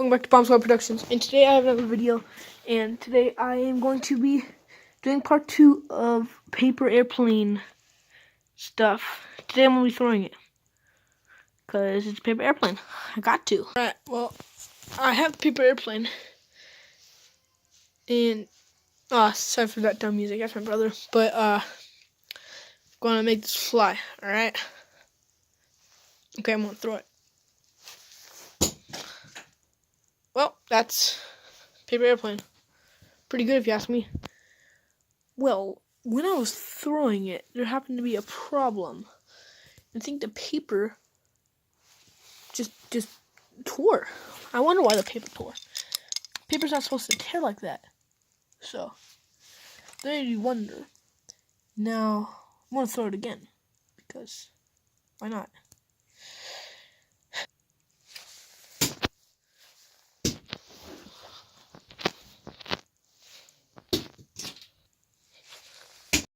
Welcome back to Bomb Squad Productions, and today I have another video, and today I am going to be doing part 2 of paper airplane stuff. Today I'm going to be throwing it, because it's a paper airplane. I got to. Alright, well, I have the paper airplane, and, sorry for that dumb music, that's my brother, but, I'm going to make this fly, alright? Okay, I'm going to throw it. Well, that's paper airplane. Pretty good if you ask me. Well, when I was throwing it, there happened to be a problem. I think the paper just tore. I wonder why the paper tore. Paper's not supposed to tear like that. So, there you wonder. Now, I'm going to throw it again. Because, why not?